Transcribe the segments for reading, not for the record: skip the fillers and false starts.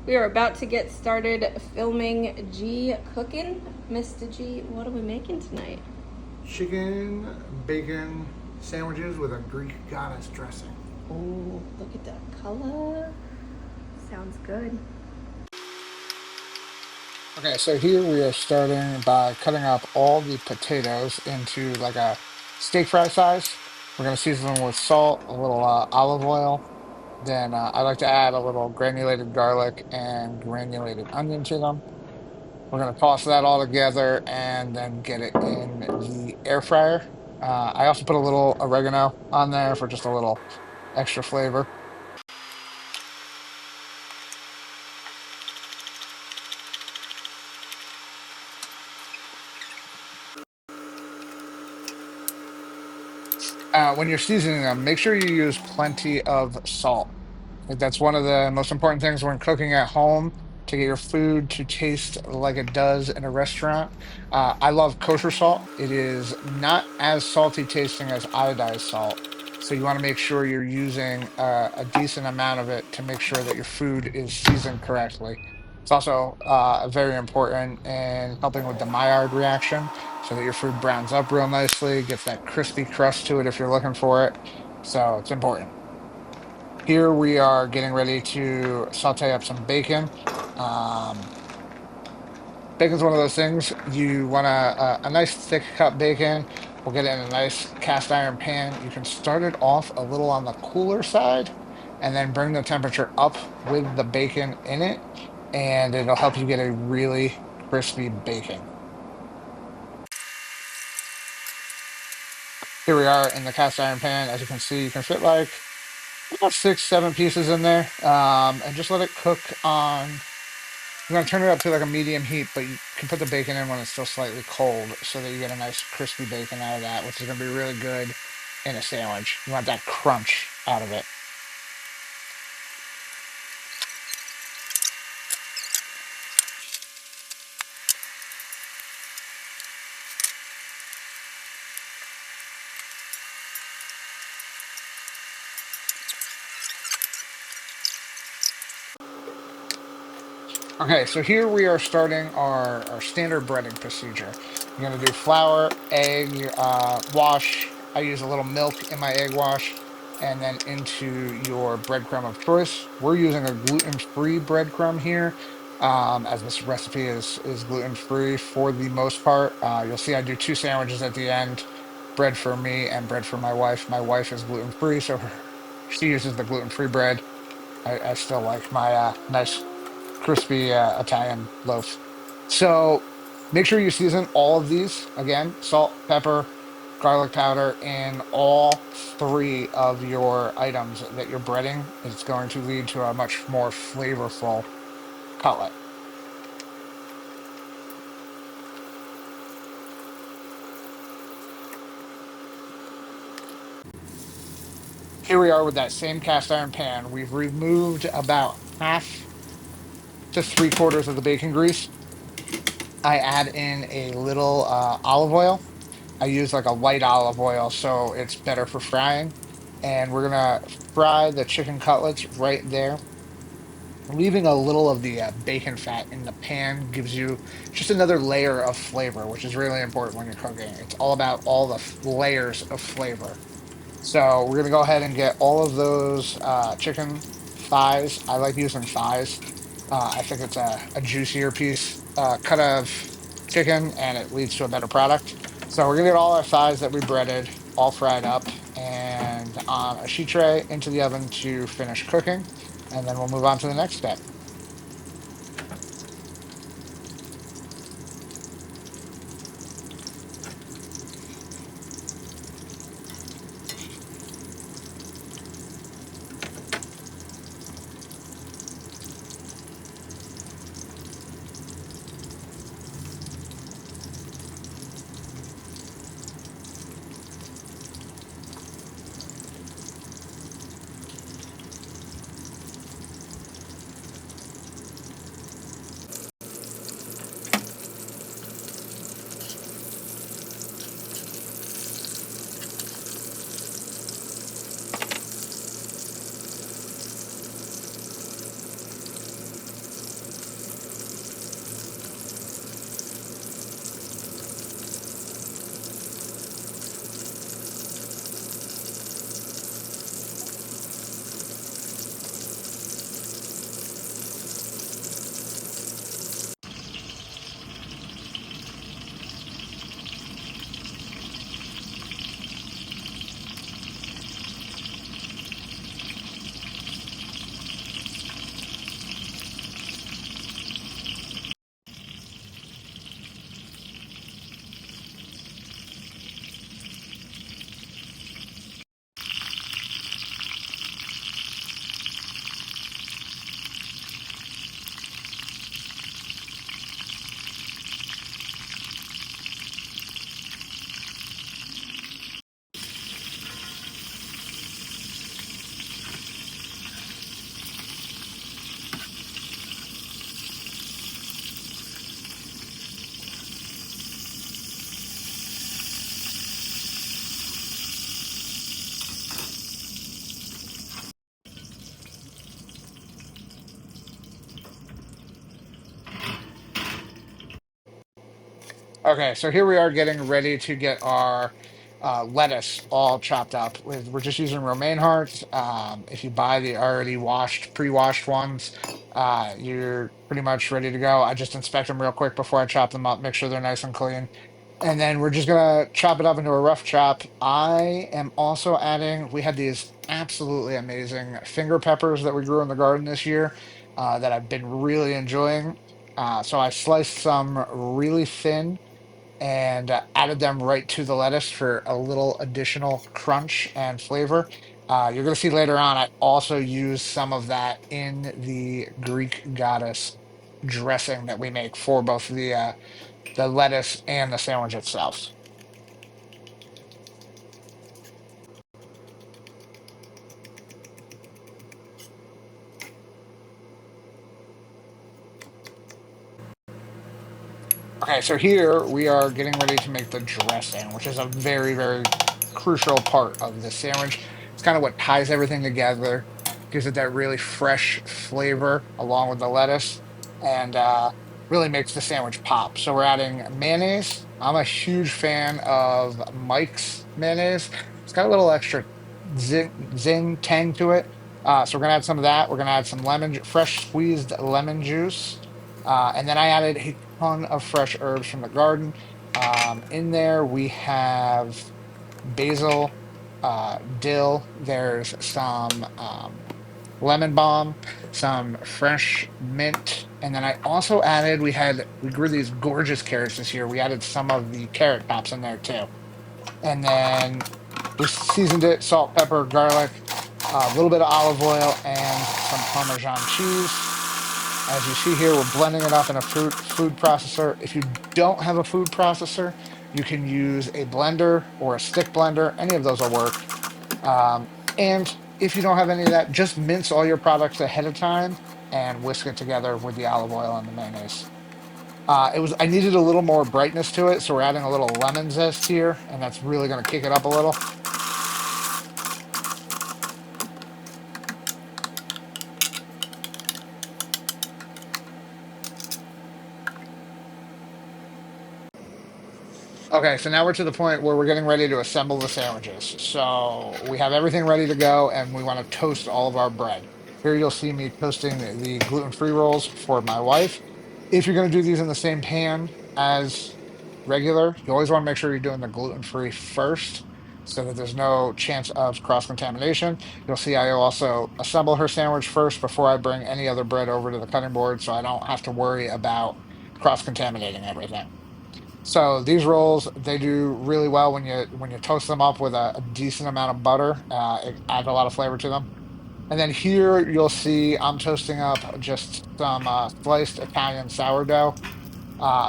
We are about to get started filming G cooking. Mr. G, what are we making tonight? Chicken, bacon sandwiches with a Greek goddess dressing. Oh, look at that color. Sounds good. Okay, so here we are starting by cutting up all the potatoes into like a steak fry size. We're going to season them with salt, a little olive oil. Then I like to add a little granulated garlic and granulated onion to them. We're going to toss that all together and then get it in the air fryer. I also put a little oregano on there for just a little extra flavor. When you're seasoning them, make sure you use plenty of salt. Like that's one of the most important things when cooking at home to get your food to taste like it does in a restaurant. I love kosher salt. It is not as salty tasting as iodized salt. So you want to make sure you're using a decent amount of it to make sure that your food is seasoned correctly. It's also very important in helping with the Maillard reaction so that your food browns up real nicely, gets that crispy crust to it if you're looking for it. So it's important. Here we are getting ready to saute up some bacon. Um, Bacon's one of those things you want a nice thick cut bacon. We'll get it in a nice cast iron pan. You can start it off a little on the cooler side and then bring the temperature up with the bacon in it, and it'll help you get a really crispy bacon. Here we are in the cast iron pan. As you can see, you can fit like about six, seven pieces in there, and just let it cook on. I'm gonna turn it up to like a medium heat, but you can put the bacon in when it's still slightly cold so that you get a nice crispy bacon out of that, which is gonna be really good in a sandwich. You want that crunch out of it. Okay, so here we are starting our standard breading procedure. You're gonna do flour, egg, wash. I use a little milk in my egg wash, and then into your breadcrumb of choice. We're using a gluten-free breadcrumb here, as this recipe is gluten-free for the most part. You'll see I do two sandwiches at the end, bread for me and bread for my wife. My wife is gluten-free, so she uses the gluten-free bread. I still like my nice crispy Italian loaf. So make sure you season all of these again, salt, pepper, garlic powder in all three of your items that you're breading. It's going to lead to a much more flavorful cutlet. Here we are with that same cast iron pan. We've removed about half to three quarters of the bacon grease. I add in a little olive oil. I use like a white olive oil, so it's better for frying. And we're gonna fry the chicken cutlets right there. Leaving a little of the bacon fat in the pan gives you just another layer of flavor, which is really important when you're cooking. It's all about all the layers of flavor. So we're gonna go ahead and get all of those chicken thighs. I like using thighs. I think it's a juicier piece cut of chicken, and it leads to a better product. So we're gonna get all our thighs that we breaded all fried up and on a sheet tray into the oven to finish cooking, and then we'll move on to the next step. Okay, so here we are getting ready to get our lettuce all chopped up. We're just using romaine hearts. If you buy the already washed, pre-washed ones, you're pretty much ready to go. I just inspect them real quick before I chop them up, make sure they're nice and clean. And then we're just gonna chop it up into a rough chop. I am also adding, we had these absolutely amazing finger peppers that we grew in the garden this year that I've been really enjoying. So I sliced some really thin and added them right to the lettuce for a little additional crunch and flavor. You're going to see later on, I also use some of that in the Greek goddess dressing that we make for both the lettuce and the sandwich itself. Okay, so here we are getting ready to make the dressing, which is a very, very crucial part of the sandwich. It's kind of what ties everything together, gives it that really fresh flavor along with the lettuce, and really makes the sandwich pop. So we're adding mayonnaise. I'm a huge fan of Mike's mayonnaise. It's got a little extra zing tang to it. So we're gonna add some of that. We're gonna add some fresh squeezed lemon juice. And then I added a ton of fresh herbs from the garden. In there, we have basil, dill. There's some lemon balm, some fresh mint, and then I also added. We grew these gorgeous carrots this year. We added some of the carrot tops in there too, and then we seasoned it: salt, pepper, garlic, a little bit of olive oil, and some Parmesan cheese. As you see here, we're blending it up in a food processor. If you don't have a food processor, you can use a blender or a stick blender. Any of those will work. And if you don't have any of that, just mince all your products ahead of time and whisk it together with the olive oil and the mayonnaise. I needed a little more brightness to it, so we're adding a little lemon zest here, and that's really going to kick it up a little. Okay, so now we're to the point where we're getting ready to assemble the sandwiches. So we have everything ready to go, and we want to toast all of our bread. Here you'll see me toasting the gluten-free rolls for my wife. If you're going to do these in the same pan as regular, you always want to make sure you're doing the gluten-free first so that there's no chance of cross-contamination. You'll see I also assemble her sandwich first before I bring any other bread over to the cutting board so I don't have to worry about cross-contaminating everything. So these rolls, they do really well when you toast them up with a decent amount of butter. It adds a lot of flavor to them. And then here you'll see I'm toasting up just some sliced Italian sourdough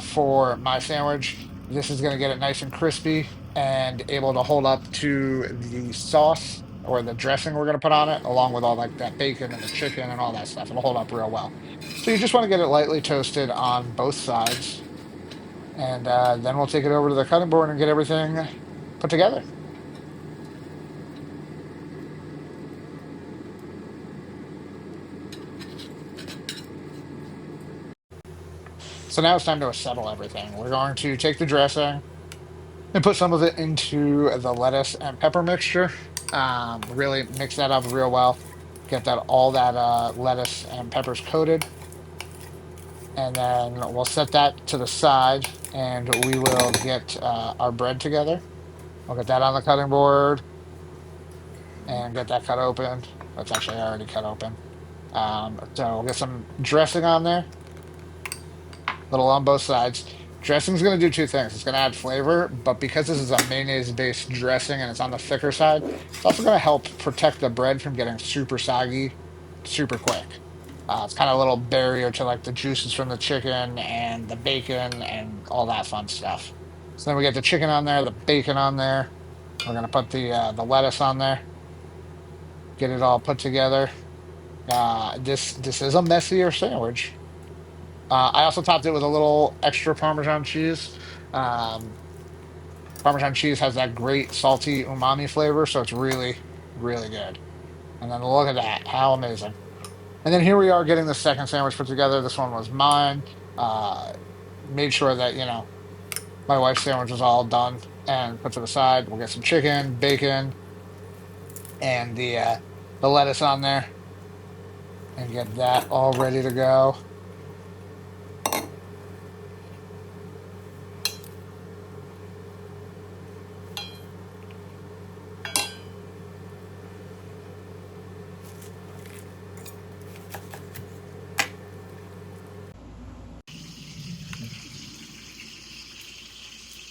for my sandwich. This is going to get it nice and crispy and able to hold up to the sauce or the dressing we're going to put on it, along with all like that bacon and the chicken and all that stuff. It'll hold up real well. So you just want to get it lightly toasted on both sides and then we'll take it over to the cutting board and get everything put together. So now it's time to assemble everything. We're going to take the dressing and put some of it into the lettuce and pepper mixture. Really mix that up real well. Get that all that lettuce and peppers coated, and then we'll set that to the side, and we will get our bread together. We'll get that on the cutting board and get that cut open. That's actually already cut open. So we'll get some dressing on there, little on both sides. Dressing's going to do two things. It's going to add flavor, but because this is a mayonnaise-based dressing and it's on the thicker side, it's also going to help protect the bread from getting super soggy super quick. It's kind of a little barrier to like the juices from the chicken and the bacon and all that fun stuff. So then we get the chicken on there, the bacon on there. We're going to put the lettuce on there, get it all put together. This is a messier sandwich. I also topped it with a little extra Parmesan cheese. Um, Parmesan cheese has that great salty umami flavor, so it's really, really good. And then look at that, how amazing. And then here we are getting the second sandwich put together. This one was mine. Uh, Made sure that, my wife's sandwich is all done and puts it aside. We'll get some chicken, bacon, and the lettuce on there and get that all ready to go.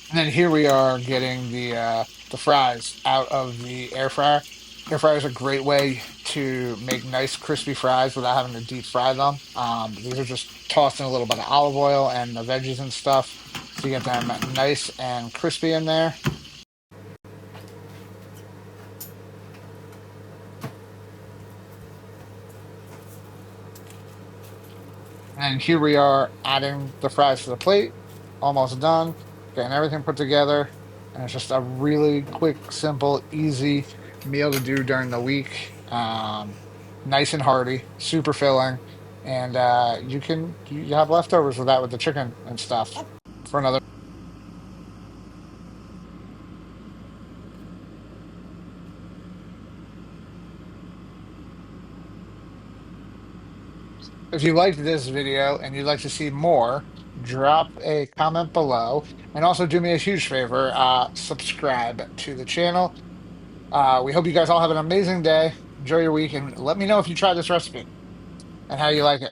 And then here we are getting the fries out of the air fryer. Air fryer is a great way to make nice crispy fries without having to deep fry them. These are just tossed in a little bit of olive oil and the veggies and stuff to get them nice and crispy in there. And here we are adding the fries to the plate, almost done, getting everything put together. And it's just a really quick, simple, easy meal to do during the week. Nice and hearty, super filling, and you have leftovers with that with the chicken and stuff for another. If you liked this video and you'd like to see more, drop a comment below, and also do me a huge favor, subscribe to the channel. We hope you guys all have an amazing day. Enjoy your week, and let me know if you try this recipe and how you like it.